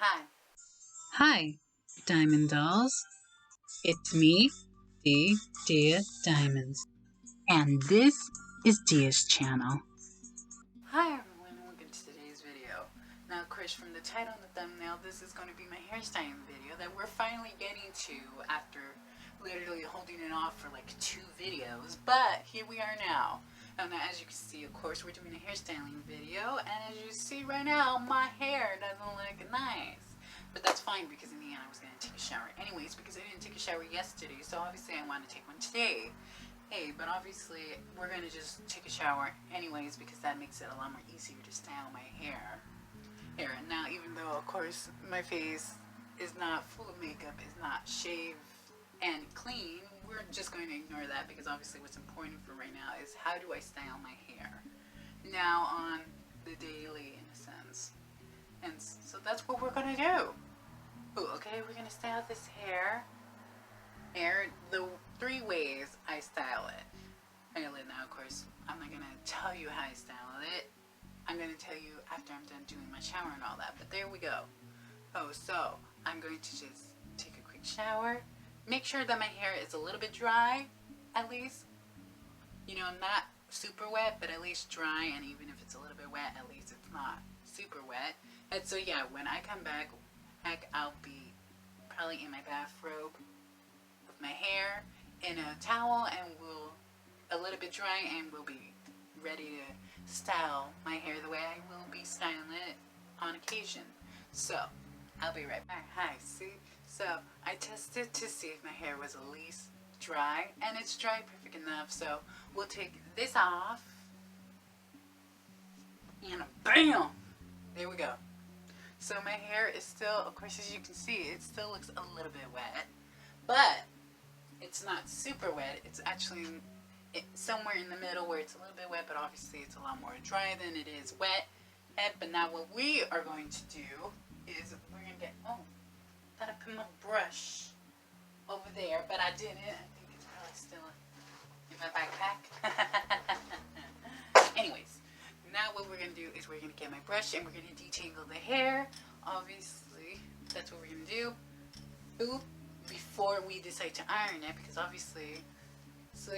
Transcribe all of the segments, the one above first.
Hi. Hi, Diamond Dolls. It's me, Dia Diamonds. And this is Dia's channel. Hi everyone and welcome to today's video. Now of course from the title and the thumbnail, this is going to be my hairstyling video that we're finally getting to after literally holding it off for like 2 videos. But here we are now. Now as you can see, of course, we're doing a hairstyling video, and as you see right now, my hair doesn't look nice. But that's fine because in the end I was going to take a shower anyways because I didn't take a shower yesterday, so obviously I want to take one today. Hey, but obviously we're going to just take a shower anyways because that makes it a lot more easier to style my hair. Here, now even though of course my face is not full of makeup, is not shaved and clean, we're just going to ignore that because obviously what's important for right now is how do I style my hair now on the daily in a sense. And so that's what we're going to do. Ooh, okay, we're going to style this hair the 3 ways I style it. Now, of course, I'm not going to tell you how I style it. I'm going to tell you after I'm done doing my shower and all that. But there we go. Oh, so I'm going to just take a quick shower. Make sure that my hair is a little bit dry, at least. You know, not super wet, but at least dry. And even if it's a little bit wet, at least it's not super wet. And so, yeah, when I come back, I'll be probably in my bathrobe with my hair in a towel, and we'll a little bit dry, and we'll be ready to style my hair the way I will be styling it on occasion. So I'll be right back. Hi, see? So I tested to see if my hair was at least dry, and it's dry perfect enough. So we'll take this off, and bam, there we go. So my hair is still, of course, as you can see, it still looks a little bit wet, but it's not super wet. It's actually somewhere in the middle where it's a little bit wet, but obviously it's a lot more dry than it is wet. But now what we are going to do is we're going to get, thought I put my brush over there, but I didn't. I think it's probably still in my backpack. Anyways, now what we're going to do is we're going to get my brush and we're going to detangle the hair. Obviously, that's what we're going to do. Ooh. Before we decide to iron it, because obviously, so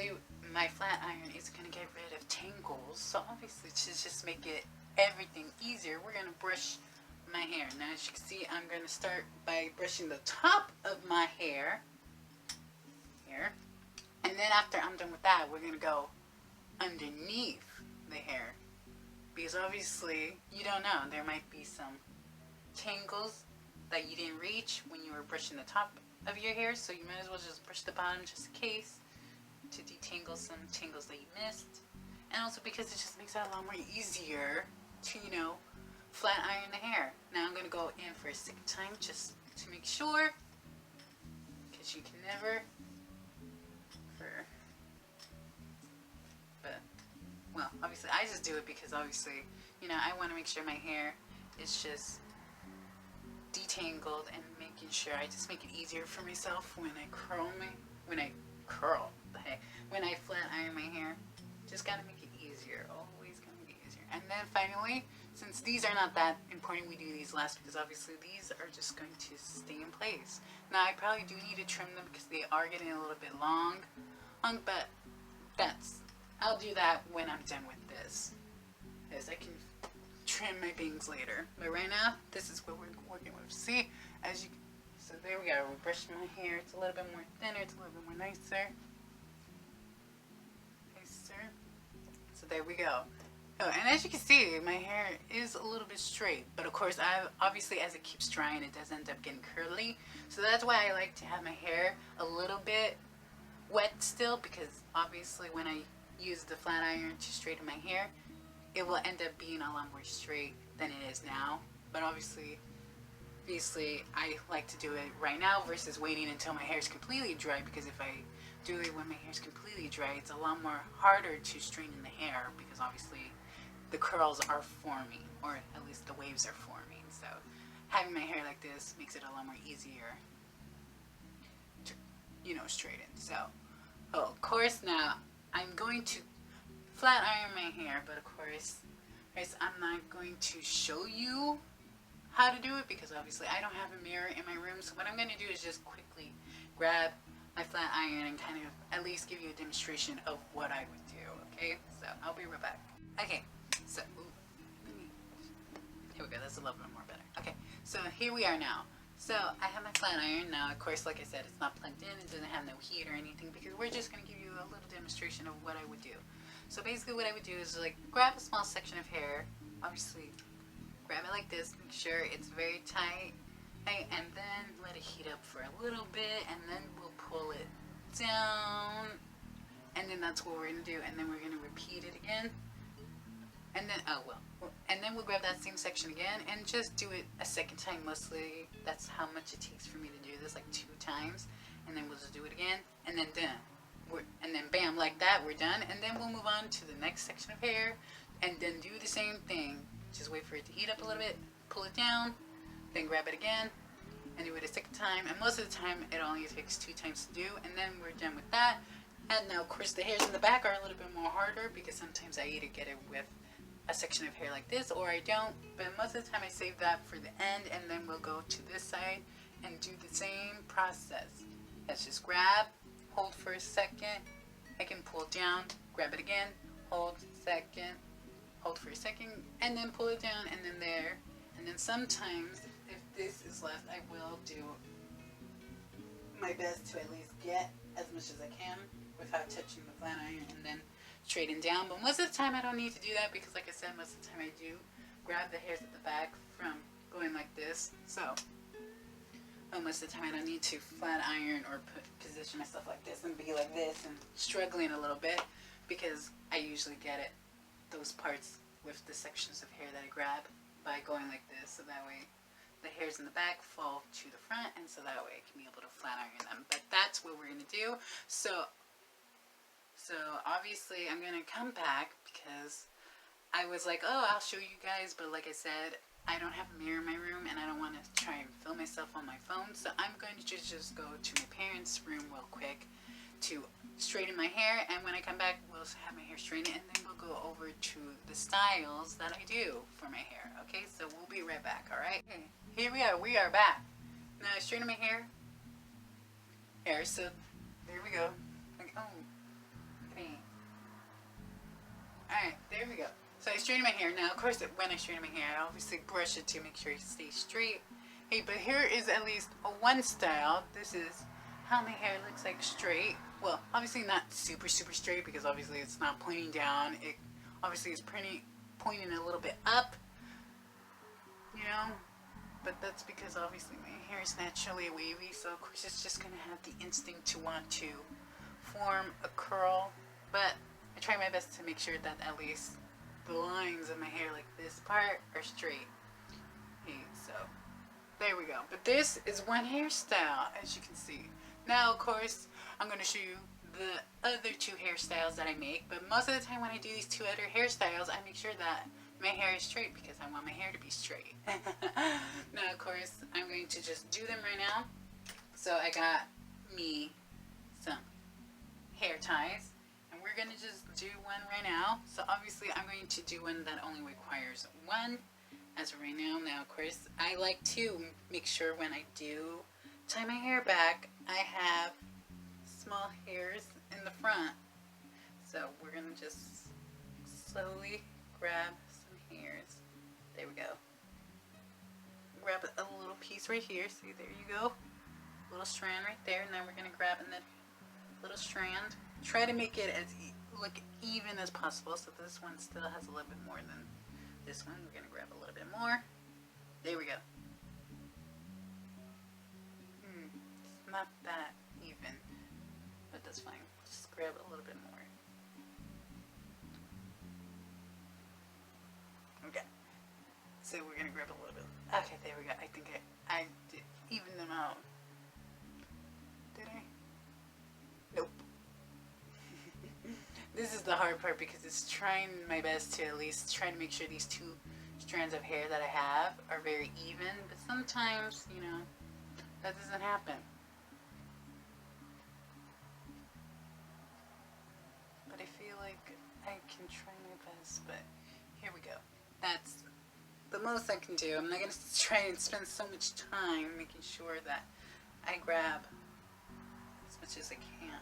my flat iron is going to get rid of tangles, so obviously to just make it everything easier, we're going to brush my hair. Now as you can see, I'm going to start by brushing the top of my hair here, and then after I'm done with that, we're going to go underneath the hair, because obviously you don't know, there might be some tangles that you didn't reach when you were brushing the top of your hair, so you might as well just brush the bottom just in case to detangle some tangles that you missed. And also because it just makes it a lot more easier to, flat iron the hair. Now I'm going to go in for a second time just to make sure, because you can never, well, obviously I just do it because obviously, I want to make sure my hair is just detangled and making sure I just make it easier for myself when I flat iron my hair. Just gotta make it easier. Always gonna make it easier. And then finally, since these are not that important, we do these last because obviously these are just going to stay in place. Now I probably do need to trim them because they are getting a little bit long, but I'll do that when I'm done with this, as I can trim my bangs later. But right now, this is what we're working with. See, so there we go. We brushed my hair. It's a little bit more thinner. It's a little bit more nicer. So there we go. Oh, and as you can see, my hair is a little bit straight. But of course, obviously as it keeps drying, it does end up getting curly. So that's why I like to have my hair a little bit wet still, because obviously when I use the flat iron to straighten my hair, it will end up being a lot more straight than it is now. But obviously I like to do it right now versus waiting until my hair is completely dry, because if I do it when my hair is completely dry, it's a lot more harder to straighten the hair because obviously the curls are forming, or at least the waves are forming. So having my hair like this makes it a lot more easier to, straighten. So, of course, now I'm going to flat iron my hair, but of course, I'm not going to show you how to do it because obviously I don't have a mirror in my room. So what I'm going to do is just quickly grab my flat iron and kind of at least give you a demonstration of what I would do. Okay, so I'll be right back. Okay, so here we go. That's a little bit more better. Okay, so here we are now. So I have my flat iron now. Of course, like I said, it's not plugged in. It doesn't have no heat or anything because we're just going to give you a little demonstration of what I would do. So basically what I would do is like grab a small section of hair. Obviously, grab it like this. Make sure it's very tight. Okay, and then let it heat up for a little bit. And then we'll pull it down. And then that's what we're going to do. And then we're going to repeat it again. And then, and then we'll grab that same section again and just do it a second time mostly. That's how much it takes for me to do this, like 2 times. And then we'll just do it again, and then done. And then bam, like that, we're done. And then we'll move on to the next section of hair, and then do the same thing. Just wait for it to heat up a little bit, pull it down, then grab it again, and do it a second time. And most of the time, it only takes 2 times to do, and then we're done with that. And now, of course, the hairs in the back are a little bit more harder because sometimes I either get it with a section of hair like this or I don't, but most of the time I save that for the end, and then we'll go to this side and do the same process. Let's just grab, hold for a second, I can pull down, grab it again, hold second, hold for a second, and then pull it down, and then there. And then sometimes if this is left, I will do my best to at least get as much as I can without touching the flat iron and then straighten down. But most of the time I don't need to do that because like I said, most of the time I do grab the hairs at the back from going like this. So most of the time I don't need to flat iron or position myself like this and be like this and struggling a little bit because I usually get it, those parts with the sections of hair that I grab by going like this, so that way the hairs in the back fall to the front, and so that way I can be able to flat iron them. But that's what we're going to do. So obviously I'm going to come back because I was like, oh, I'll show you guys, but like I said, I don't have a mirror in my room and I don't want to try and film myself on my phone, so I'm going to just go to my parents' room real quick to straighten my hair, and when I come back we'll have my hair straightened, and then we'll go over to the styles that I do for my hair. Okay, so we'll be right back. Alright, okay, here we are back. Now I straighten my hair, so there we go. Like, oh, alright, there we go. So I straighten my hair. Now, of course, when I straighten my hair, I obviously brush it to make sure it stays straight. Hey, but here is at least one style. This is how my hair looks like straight. Well, obviously not super straight because obviously it's not pointing down. It obviously is pointing a little bit up, you know? But that's because obviously my hair is naturally wavy, so of course it's just going to have the instinct to want to form a curl. But I try my best to make sure that at least the lines of my hair, like this part, are straight. Okay, so there we go. But this is one hairstyle, as you can see. Now, of course, I'm going to show you the other 2 hairstyles that I make. But most of the time when I do these 2 other hairstyles, I make sure that my hair is straight because I want my hair to be straight. Now, of course, I'm going to just do them right now. So I got me some hair ties. And we're going to just do one right now. So obviously I'm going to do one that only requires 1 as of right now. Now, of course, I like to make sure when I do tie my hair back, I have small hairs in the front. So we're going to just slowly grab some hairs. There we go. Grab a little piece right here. See, there you go. Little strand right there. And then we're going to grab another little strand. Try to make it as look even as possible, so this one still has a little bit more than this one. We're going to grab a little bit more. There we go. It's not that even, but that's fine. Just grab a little bit more. Okay. So we're going to grab a little bit. Okay, there we go. I think I did even them out. Did I? Nope. This is the hard part because it's trying my best to at least try to make sure these 2 strands of hair that I have are very even, but sometimes, you know, that doesn't happen. But I feel like I can try my best, but here we go. That's the the most I can do. I'm not going to try and spend so much time making sure that I grab as much as I can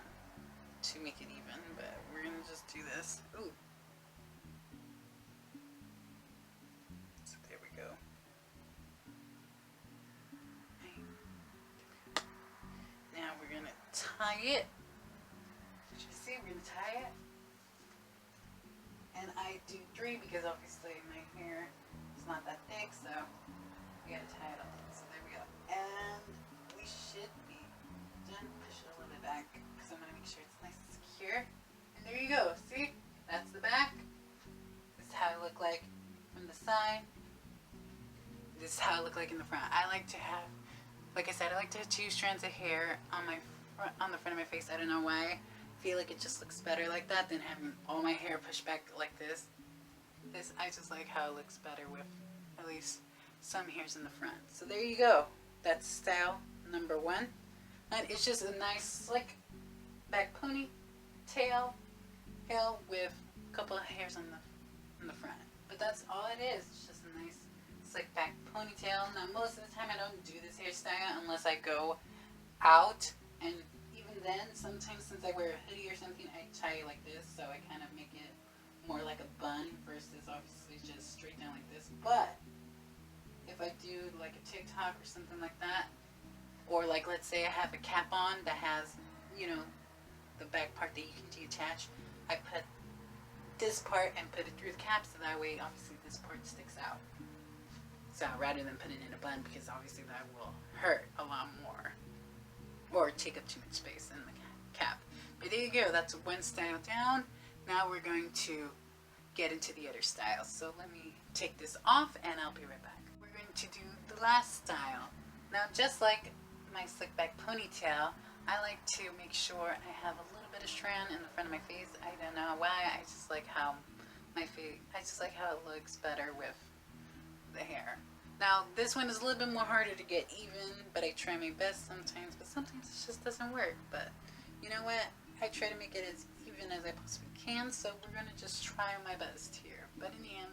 to make it even, but we're going to just do this. Ooh. So there we go. Now we're going to tie it. Did you see? We're going to tie it. And I do 3 because obviously my hair is not that thick, so we gotta tie it up. So there we go. And we should be done. Push it a little bit back because I'm gonna make sure it's nice and secure. And there you go. See? That's the back. This is how I look like from the side. This is how I look like in the front. I like to have, like I said, I like to have 2 strands of hair on the front of my face. I don't know why. Feel like it just looks better like that than having all my hair pushed back like this. I just like how it looks better with at least some hairs in the front. So there you go. That's style number 1. And it's just a nice slick back ponytail with a couple of hairs on the front. But that's all it is. It's just a nice slick back ponytail. Now most of the time I don't do this hairstyle unless I go out, and then sometimes since I wear a hoodie or something, I tie it like this, so I kind of make it more like a bun versus obviously just straight down like this. But if I do like a TikTok or something like that, or like let's say I have a cap on that has, you know, the back part that you can detach, I put this part and put it through the cap, so that way obviously this part sticks out. So rather than putting it in a bun, because obviously that will hurt a lot more or take up too much space in the cap. But there you go, that's 1 style down. Now we're going to get into the other styles. So let me take this off and I'll be right back. We're going to do the last style. Now just like my slick back ponytail, I like to make sure I have a little bit of strand in the front of my face. I don't know why, I just like how it looks better with the hair. Now, this one is a little bit more harder to get even, but I try my best sometimes, but sometimes it just doesn't work. But you know what? I try to make it as even as I possibly can, so we're going to just try my best here. But in the end,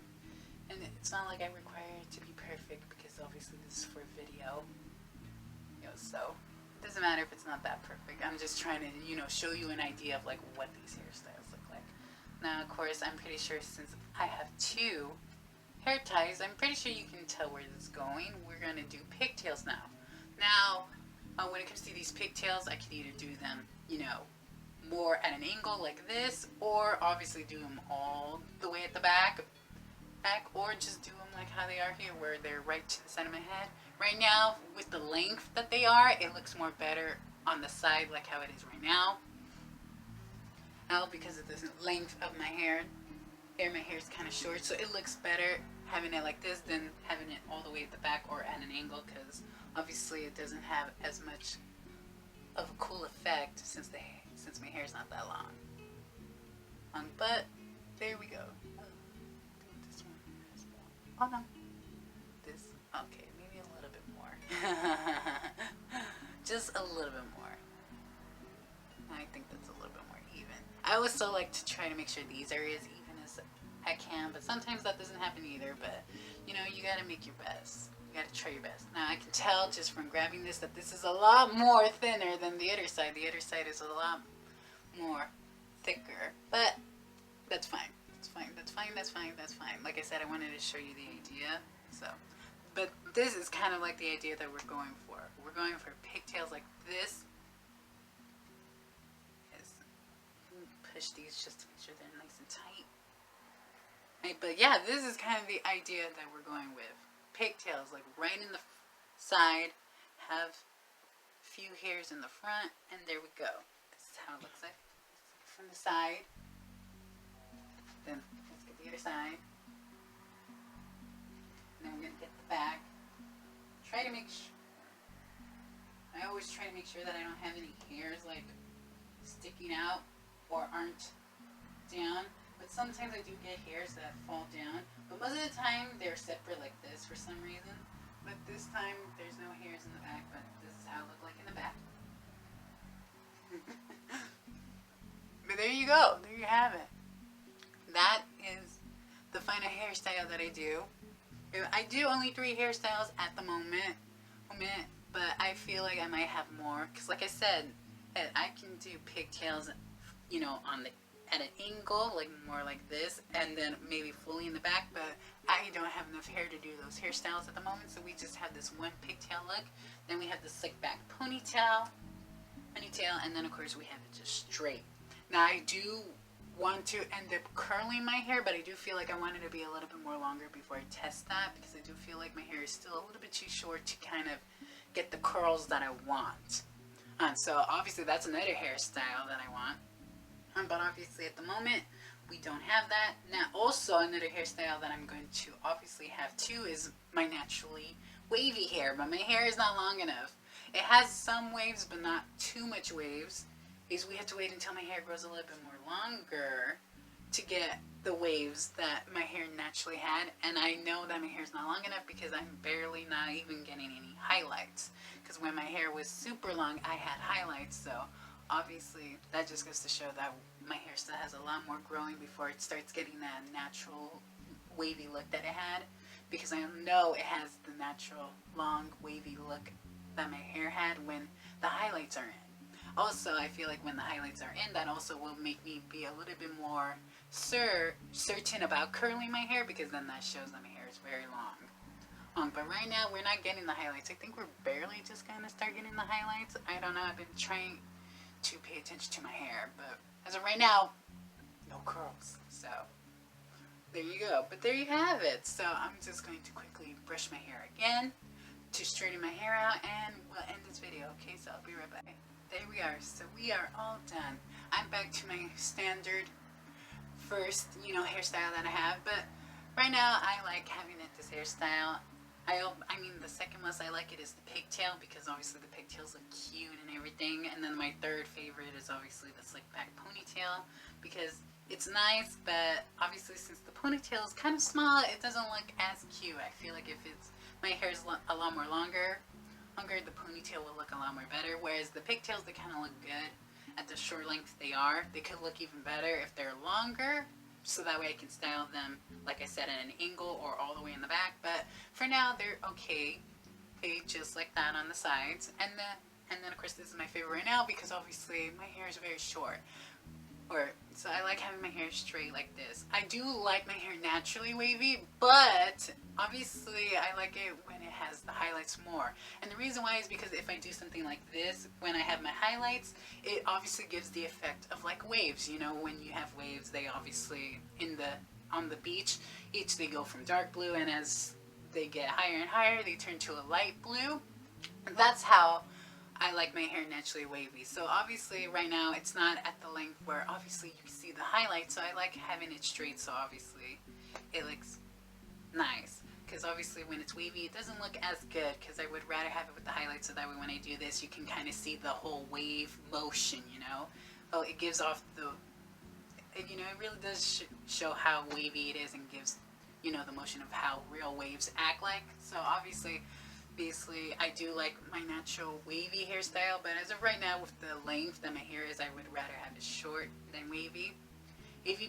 and it's not like I require it to be perfect, because obviously this is for video, you know, so it doesn't matter if it's not that perfect. I'm just trying to, you know, show you an idea of like what these hairstyles look like. Now, of course, I'm pretty sure since I have 2 hair ties, I'm pretty sure you can tell where this is going. We're going to do pigtails now. Now, when it comes to these pigtails, I can either do them, you know, more at an angle like this, or obviously do them all the way at the back, or just do them like how they are here, where they're right to the side of my head. Right now, with the length that they are, it looks more better on the side like how it is right now. Now, because of the length of my hair is kind of short, so it looks better having it like this than having it all the way at the back or at an angle, because obviously it doesn't have as much of a cool effect since my hair is not that long. But there we go. This one has more. Oh no, this, okay, maybe a little bit more. Just a little bit more. I think that's a little bit more even. I always still like to try to make sure these areas even as I can, but sometimes that doesn't happen either. But you know, you gotta make your best. You gotta try your best. Now I can tell just from grabbing this that this is a lot more thinner than the other side. The other side is a lot more thicker, but that's fine. That's fine. That's fine. That's fine. That's fine. Like I said, I wanted to show you the idea. So, but this is kind of like the idea that we're going for. We're going for pigtails like this. Push these just to make sure they're nice and tight. Right, but yeah, this is kind of the idea that we're going with. Pigtails, like right in the side, have a few hairs in the front, and there we go. This is how it looks like from the side. Then let's get the other side. And then we're going to get the back. Try to make sure, I always try to make sure that I don't have any hairs like sticking out or aren't down, but sometimes I do get hairs that fall down, but most of the time they're separate like this for some reason. But this time there's no hairs in the back, but this is how it looked like in the back. But there you go, there you have it. That is the final hairstyle that I do. I do only 3 hairstyles at the moment, but I feel like I might have more. Because like I said, I can do pigtails, on the at an angle, like more like this, and then maybe fully in the back, but I don't have enough hair to do those hairstyles at the moment, so we just have this one pigtail look. Then we have the slick back ponytail, and then of course we have it just straight. Now I do want to end up curling my hair, but I do feel like I want it to be a little bit more longer before I test that, because I do feel like my hair is still a little bit too short to kind of get the curls that I want. So obviously that's another hairstyle that I want. But obviously at the moment we don't have that. Now also another hairstyle that I'm going to obviously have too is my naturally wavy hair, but my hair is not long enough. It has some waves but not too much waves, because we have to wait until my hair grows a little bit more longer to get the waves that my hair naturally had. And I know that my hair is not long enough because I'm barely not even getting any highlights, because when my hair was super long I had highlights. So obviously that just goes to show that my hair still has a lot more growing before it starts getting that natural wavy look that it had, because I know it has the natural long wavy look that my hair had when the highlights are in. Also, I feel like when the highlights are in, that also will make me be a little bit more certain about curling my hair, because then that shows that my hair is very long. But right now we're not getting the highlights. I think we're barely just gonna start getting the highlights. I don't know. I've been trying to pay attention to my hair, but as of right now, no curls. So there you go. But there you have it. So I'm just going to quickly brush my hair again to straighten my hair out, and we'll end this video. Okay, so I'll be right back. There we are. So we are all done. I'm back to my standard first, hairstyle that I have. But right now, I like having it this hairstyle. I mean, the second most I like it is the pigtail, because obviously the pigtails look cute and everything. And then my third favorite is obviously the slick back ponytail, because it's nice, but obviously since the ponytail is kind of small, it doesn't look as cute. I feel like if my hair is a lot more longer, the ponytail will look a lot more better. Whereas the pigtails, they kind of look good at the short length they are. They could look even better if they're longer, so that way I can style them, like I said, at an angle or all the way in the back. But for now, they're okay, just like that on the sides. And then of course this is my favorite right now, because obviously my hair is very short. So I like having my hair straight like this. I do like my hair naturally wavy, but obviously I like it when it has the highlights more. And the reason why is because if I do something like this, when I have my highlights, it obviously gives the effect of like waves. When you have waves, they obviously on the beach, they go from dark blue, and as they get higher and higher, they turn to a light blue. And that's how I like my hair naturally wavy. So obviously right now it's not at the length where obviously you see the highlights, so I like having it straight, so obviously it looks nice. Because obviously when it's wavy it doesn't look as good, because I would rather have it with the highlights, so that way when I do this you can kind of see the whole wave motion, it gives off it really does show how wavy it is, and gives the motion of how real waves act like. So obviously I do like my natural wavy hairstyle, but as of right now, with the length that my hair is, I would rather have it short than wavy.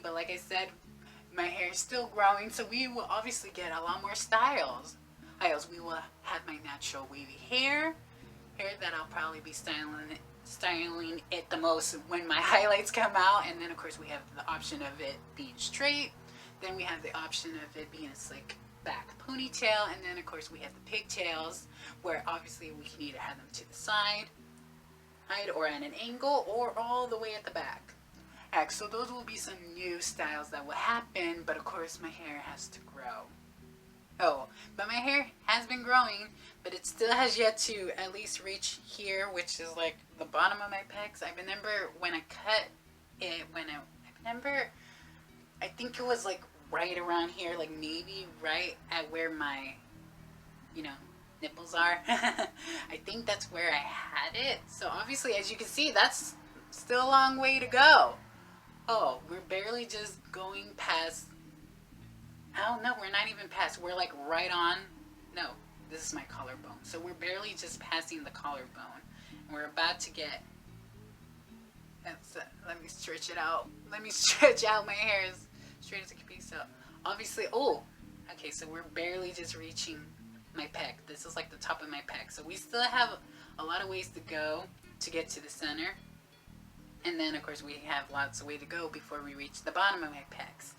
But like I said, my hair is still growing, so we will obviously get a lot more styles. We will have my natural wavy hair that I'll probably be styling it the most when my highlights come out. And then of course we have the option of it being straight. Then we have the option of it being a slick back ponytail, and then of course we have the pigtails, where obviously we can either have them to the side or at an angle, or all the way at the back. So those will be some new styles that will happen, but of course my hair has to grow. But my hair has been growing, but it still has yet to at least reach here, which is like the bottom of my pecs. I remember when I cut it, I think it was like right around here, like maybe right at where my nipples are. I think that's where I had it. So obviously, as you can see, that's still a long way to go. We're barely just going past. Oh no, we're not even past. We're like right on. No, this is my collarbone. So we're barely just passing the collarbone. And we're about to get. Let me stretch it out. Let me stretch out my hair as straight as it can be. So obviously, Okay, so we're barely just reaching my pec. This is like the top of my pec. So we still have a lot of ways to go to get to the center. And then, of course, we have lots of way to go before we reach the bottom of my pecs.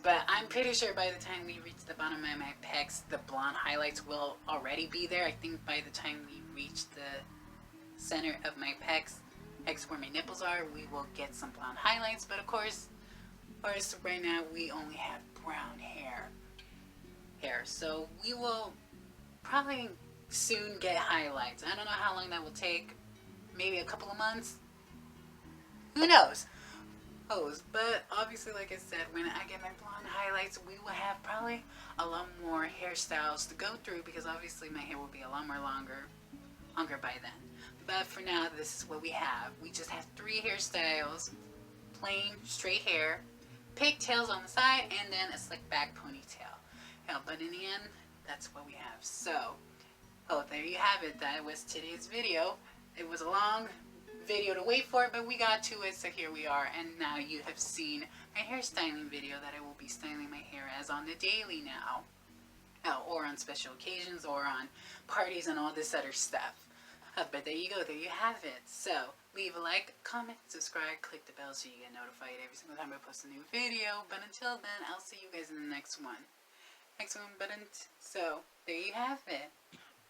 But I'm pretty sure by the time we reach the bottom of my pecs, the blonde highlights will already be there. I think by the time we reach the center of my pecs, where my nipples are, we will get some blonde highlights. But of course, right now we only have brown hair. So we will probably soon get highlights. I don't know how long that will take. Maybe a couple of months. Who knows? But obviously, like I said, when I get my blonde highlights, we will have probably a lot more hairstyles to go through because obviously my hair will be a lot more longer by then. But for now, this is what we have. We just have 3 hairstyles: plain straight hair, pigtails on the side, and then a slick back ponytail. But in the end, that's what we have. So, there you have it. That was today's video. It was a long video to wait for, but we got to it, so here we are. And now you have seen my hairstyling video that I will be styling my hair as on the daily now. Or on special occasions, or on parties and all this other stuff. But there you go, there you have it. So, leave a like, comment, subscribe, click the bell so you get notified every single time I post a new video. But until then, I'll see you guys in the next one. So, there you have it.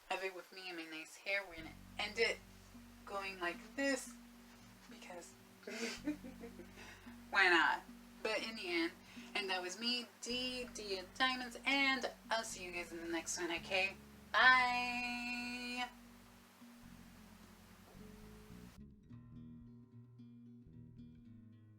Have it with me and my nice hair. We're going to end it going like this because why not? But in the end, and that was me, Dia Diamonds, and I'll see you guys in the next one, okay? Bye!